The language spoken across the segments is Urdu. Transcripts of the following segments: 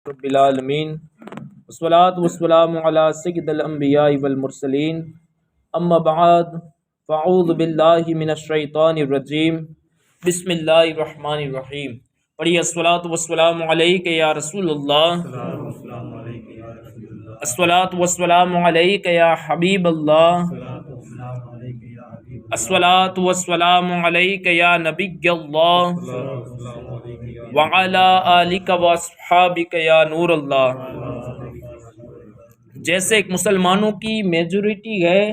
رب العالمین والصلاة والسلام علی سید الانبیاء والمرسلین اما بعد فاعوذ باللہ من الشیطان الرجیم بسم اللہ الرحمن الرحیم۔ پڑھیے الصلاة والسلام علیک یا رسول اللہ، الصلاة والسلام علیک یا حبیب اللہ، الصلاة والسلام علیک یا نبی اللہ وعلی آلک واصحابک یا نور اللہ۔ جیسے ایک مسلمانوں کی میجورٹی ہے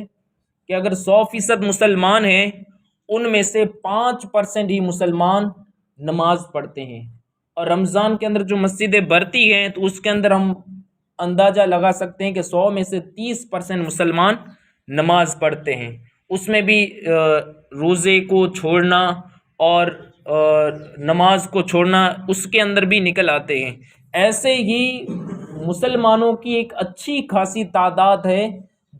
کہ اگر 100% مسلمان ہیں ان میں سے 5% ہی مسلمان نماز پڑھتے ہیں، اور رمضان کے اندر جو مسجدیں بھرتی ہیں تو اس کے اندر ہم اندازہ لگا سکتے ہیں کہ 100 میں سے 30% مسلمان نماز پڑھتے ہیں۔ اس میں بھی روزے کو چھوڑنا اور نماز کو چھوڑنا اس کے اندر بھی نکل آتے ہیں۔ ایسے ہی مسلمانوں کی ایک اچھی خاصی تعداد ہے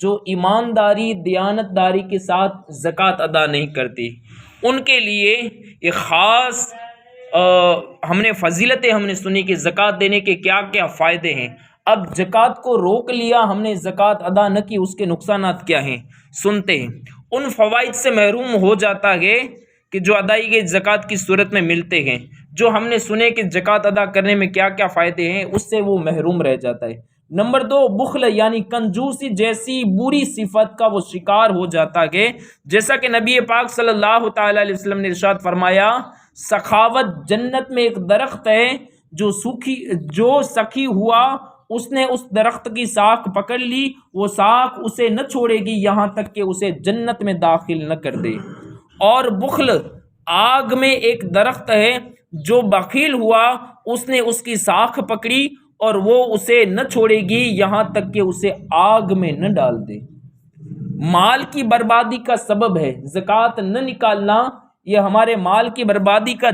جو ایمانداری دیانتداری کے ساتھ زکوٰۃ ادا نہیں کرتی۔ ان کے لیے یہ خاص ہم نے فضیلتیں ہم نے سنی کہ زکوٰۃ دینے کے کیا کیا فائدے ہیں۔ اب زکوٰۃ کو روک لیا ہم نے، زکوٰۃ ادا نہ کی، اس کے نقصانات کیا ہیں سنتے ہیں۔ ان فوائد سے محروم ہو جاتا ہے کہ جو ادائیگی زکوٰۃ کی صورت میں ملتے ہیں۔ جو ہم نے سنے کہ زکوٰۃ ادا کرنے میں کیا کیا فائدے ہیں، اس سے وہ محروم رہ جاتا ہے۔ نمبر 2، بخل یعنی کنجوسی جیسی بری صفت کا وہ شکار ہو جاتا ہے، جیسا کہ نبی پاک صلی اللہ تعالی علیہ وسلم نے ارشاد فرمایا، سخاوت جنت میں ایک درخت ہے، جو سخی ہوا اس نے اس درخت کی ساکھ پکڑ لی، وہ ساکھ اسے نہ چھوڑے گی یہاں تک کہ اسے جنت میں داخل نہ کر دے۔ اور بخل آگ میں ایک درخت ہے، جو بخیل ہوا اس نے اس کی ساکھ پکڑی اور وہ اسے نہ چھوڑے گی یہاں تک کہ اسے آگ میں نہ ڈال دے۔ مال کی بربادی کا سبب ہے زکوٰۃ نہ نکالنا، یہ ہمارے مال کی بربادی کا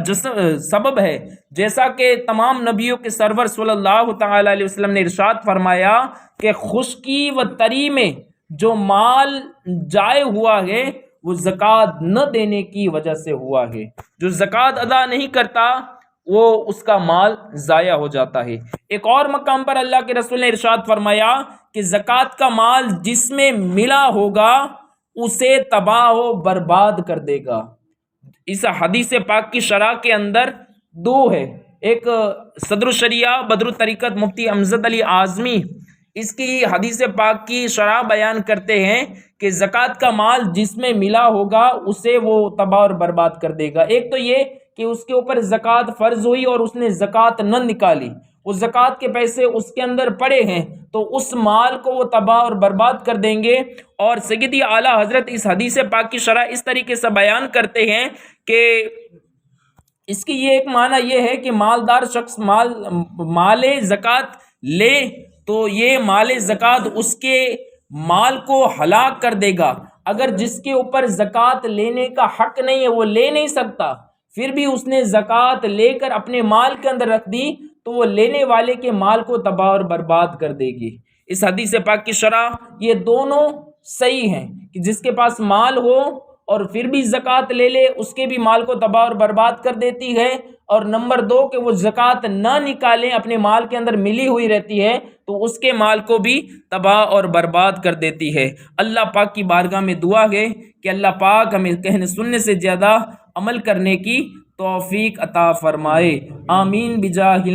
سبب ہے، جیسا کہ تمام نبیوں کے سرور صلی اللہ تعالی علیہ وسلم نے ارشاد فرمایا کہ خشکی و تری میں جو مال جائے ہوا ہے وہ زکوٰۃ نہ دینے کی وجہ سے ہوا ہے۔ جو زکوٰۃ ادا نہیں کرتا وہ اس کا مال ضائع ہو جاتا ہے۔ ایک اور مقام پر اللہ کے رسول نے ارشاد فرمایا کہ زکوٰۃ کا مال جس میں ملا ہوگا اسے تباہ و برباد کر دے گا۔ اس حدیث پاک کی شرح کے اندر 2 ہے، ایک صدر الشریعہ بدر الطریقت مفتی امجد علی اعظمی اس کی حدیث پاک کی شرح بیان کرتے ہیں کہ زکوٰۃ کا مال جس میں ملا ہوگا اسے وہ تباہ اور برباد کر دے گا۔ ایک تو یہ کہ اس کے اوپر زکوٰۃ فرض ہوئی اور اس نے زکوٰۃ نہ نکالی، وہ زکوٰۃ کے پیسے اس کے اندر پڑے ہیں تو اس مال کو وہ تباہ اور برباد کر دیں گے۔ اور سیدی اعلیٰ حضرت اس حدیث پاک کی شرح اس طریقے سے بیان کرتے ہیں کہ اس کی یہ ایک معنی یہ ہے کہ مالدار شخص مال زکوٰۃ لے تو یہ مال زکوٰۃ اس کے مال کو ہلاک کر دے گا۔ اگر جس کے اوپر زکوٰۃ لینے کا حق نہیں ہے وہ لے نہیں سکتا، پھر بھی اس نے زکوٰۃ لے کر اپنے مال کے اندر رکھ دی تو وہ لینے والے کے مال کو تباہ اور برباد کر دے گی۔ اس حدیث پاک کی شرح یہ دونوں صحیح ہیں کہ جس کے پاس مال ہو اور پھر بھی زکوٰۃ لے لے اس کے بھی مال کو تباہ اور برباد کر دیتی ہے، اور نمبر 2 کہ وہ زکوٰۃ نہ نکالیں اپنے مال کے اندر ملی ہوئی رہتی ہے تو اس کے مال کو بھی تباہ اور برباد کر دیتی ہے۔ اللہ پاک کی بارگاہ میں دعا ہے کہ اللہ پاک ہمیں کہنے سننے سے زیادہ عمل کرنے کی توفیق عطا فرمائے، آمین بجاہ نبی